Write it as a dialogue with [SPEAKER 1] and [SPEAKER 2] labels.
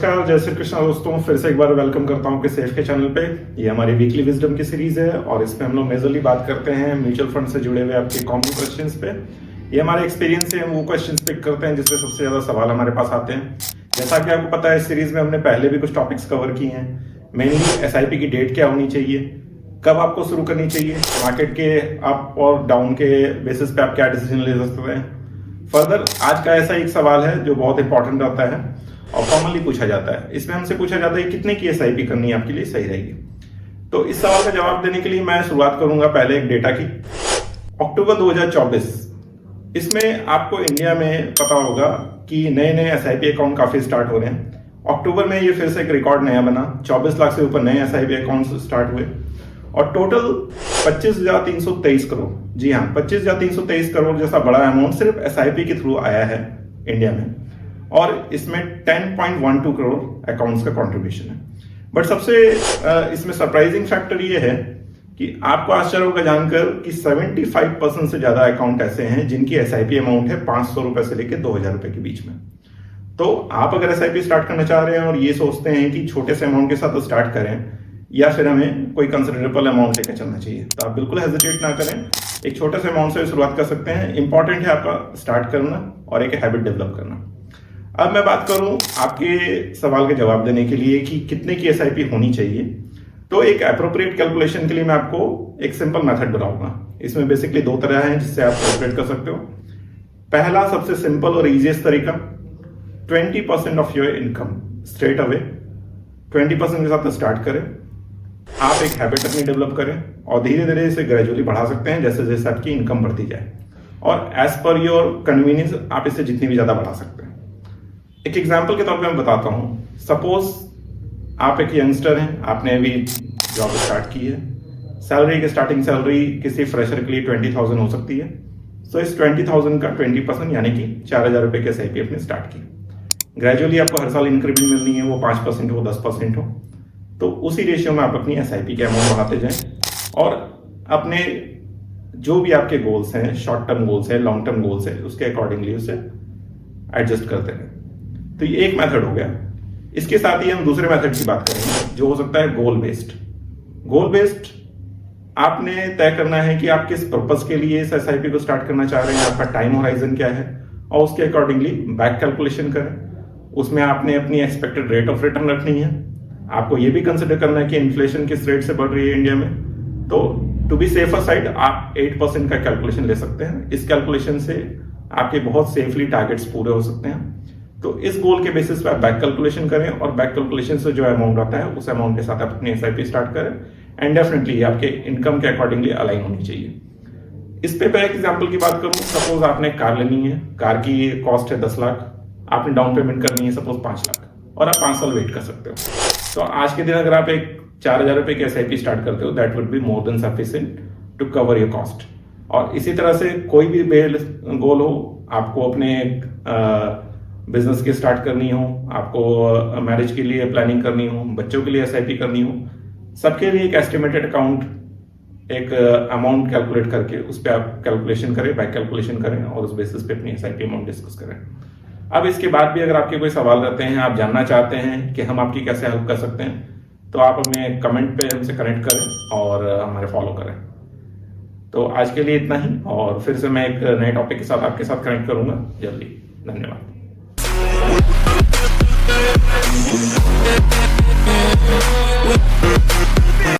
[SPEAKER 1] नमस्कार, जय श्री कृष्णा दोस्तों। फिर से एक बार वेलकम करता हूं कि सेफ के चैनल पे। ये हमारी वीकली विजडम की सीरीज है और इसमें हम लोग मेजरली बात करते हैं म्यूचुअल फंड से जुड़े हुए आपके कॉमन क्वेश्चंस पे। ये हमारे एक्सपीरियंस से हम वो क्वेश्चंस पिक करते हैं जिससे सबसे ज्यादा सवाल हमारे पास आते हैं। जैसा कि आपको पता है, इस सीरीज में हमने पहले भी कुछ टॉपिक्स कवर किए हैं। मेनली एसआईपी की डेट क्या होनी चाहिए, कब आपको शुरू करनी चाहिए, मार्केट के अप और डाउन के बेसिस पे आप क्या डिसीजन ले सकते हैं। फर्दर आज का ऐसा एक सवाल है जो बहुत इंपॉर्टेंट रहता है और कॉमनली पूछा जाता है। इसमें हमसे पूछा जाता है कितने की एसआईपी करनी आपके लिए सही रहेगी। तो इस सवाल का जवाब देने के लिए मैं शुरुआत करूंगा पहले एक डेटा की। अक्टूबर 2024, इसमें आपको इंडिया में पता होगा कि नए नए एसआईपी अकाउंट काफी स्टार्ट हो रहे हैं। अक्टूबर में ये फिर से एक रिकॉर्ड नया बना, 24 लाख से ऊपर नए एसआईपी अकाउंट स्टार्ट हुए और टोटल 25,323 करोड़, जी हाँ 25,323 करोड़ जैसा बड़ा अमाउंट सिर्फ एसआईपी के थ्रू आया है इंडिया में। और इसमें 10.12 करोड़ अकाउंट्स का कंट्रीब्यूशन है। बट सबसे इसमें सरप्राइजिंग फैक्टर ये है कि आपको आश्चर्य होगा जानकर कि 75% से ज्यादा अकाउंट ऐसे हैं जिनकी एसआईपी अमाउंट है 500 रुपए से लेकर 2,000 रुपए के बीच में। तो आप अगर एसआईपी स्टार्ट करना चाह रहे हैं और ये सोचते हैं कि छोटे से अमाउंट के साथ स्टार्ट करें या फिर हमें कोई कंसिडरेबल अमाउंट लेकर चलना चाहिए, तो आप बिल्कुल हेजिटेट ना करें। एक छोटे से अमाउंट से शुरुआत कर सकते हैं। इंपॉर्टेंट है आपका स्टार्ट करना और एक हैबिट डेवलप करना। अब मैं बात करूं आपके सवाल के जवाब देने के लिए कि कितने की एसआईपी होनी चाहिए, तो एक एप्रोप्रिएट कैलकुलेशन के लिए मैं आपको एक सिंपल मेथड बताऊंगा। इसमें बेसिकली दो तरह हैं जिससे आप कैलकुलेट कर सकते हो। पहला सबसे सिंपल और इजीएस्ट तरीका, 20% of your income straight away 20% के साथ स्टार्ट करें। आप एक हैबिट अपनी डेवलप करें और धीरे धीरे इसे ग्रेजुअली बढ़ा सकते हैं जैसे जैसे आपकी इनकम बढ़ती जाए। और एज पर योर कन्वीनियंस आप इसे जितनी भी ज्यादा बढ़ा सकते हैं। एक एग्जाम्पल के तौर पे मैं बताता हूं। सपोज आप एक यंगस्टर हैं, आपने अभी जॉब स्टार्ट की है। सैलरी की स्टार्टिंग सैलरी किसी फ्रेशर के लिए 20,000 हो सकती है। सो इस 20,000 का 20% यानी कि 4,000 रुपए की एसआईपी आपने स्टार्ट की। ग्रेजुअली आपको हर साल इंक्रीमेंट मिलनी है, वो 5% हो 10% हो, तो उसी रेशियो में आप अपनी एसआईपी के अमाउंट बढ़ाते जाएं और अपने जो भी आपके गोल्स हैं, शॉर्ट टर्म गोल्स हैं, लॉन्ग टर्म गोल्स हैं, उसके अकॉर्डिंगली उसे एडजस्ट करते हैं। तो ये एक मेथड हो गया। इसके साथ ही हम दूसरे मेथड की बात करेंगे जो हो सकता है गोल बेस्ड। गोल बेस्ड आपने तय करना है कि आप किस पर्पस के लिए इस एसआईपी को स्टार्ट करना चाह रहे हैं, आपका टाइम होराइजन क्या है, और उसके अकॉर्डिंगली बैक कैलकुलेशन करें। उसमें आपने अपनी एक्सपेक्टेड रेट ऑफ रिटर्न रखनी है। आपको ये भी कंसिडर करना है कि इन्फ्लेशन किस रेट से बढ़ रही है इंडिया में। तो टू बी सेफर साइड आप 8% का कैलकुलेशन ले सकते हैं। इस कैलकुलेशन से आपके बहुत सेफली टारगेट्स पूरे हो सकते हैं। तो इस गोल के बेसिस पे आप बैक कैलकुलेशन करें और बैक कैलकुलेशन से जो अमाउंट आता है उस अमाउंट के साथ आप अपनी एसआईपी स्टार्ट करें एंड डेफिनेटली आपके इनकम के अकॉर्डिंगली अलाइन होनी चाहिए। इस पे मैं एक एग्जांपल की बात करूं। सपोज आपने कार लेनी है, कार की कॉस्ट है 10 लाख, आपने डाउन पेमेंट करनी है सपोज 5 लाख और आप 5 साल वेट कर सकते हो। तो आज के दिन अगर आप एक 4,000 रुपए की एसआईपी स्टार्ट करते हो, that would be more than sufficient to cover your cost. और इसी तरह से कोई भी गोल हो, आपको अपने बिजनेस की स्टार्ट करनी हो, आपको मैरिज के लिए प्लानिंग करनी हो, बच्चों के लिए एसआईपी करनी हो, सबके लिए एक एस्टिमेटेड अकाउंट, एक अमाउंट कैलकुलेट करके उस पर आप कैलकुलेशन करें, बैक कैलकुलेशन करें और उस बेसिस पे अपनी एसआईपी अमाउंट डिस्कस करें। अब इसके बाद भी अगर आपके कोई सवाल रहते हैं, आप जानना चाहते हैं कि हम आपकी कैसे हेल्प कर सकते हैं, तो आप हमें कमेंट पे हमसे कनेक्ट करें और हमारे फॉलो करें। तो आज के लिए इतना ही और फिर से मैं एक नए टॉपिक के साथ आपके साथ कनेक्ट करूंगा जल्दी। धन्यवाद।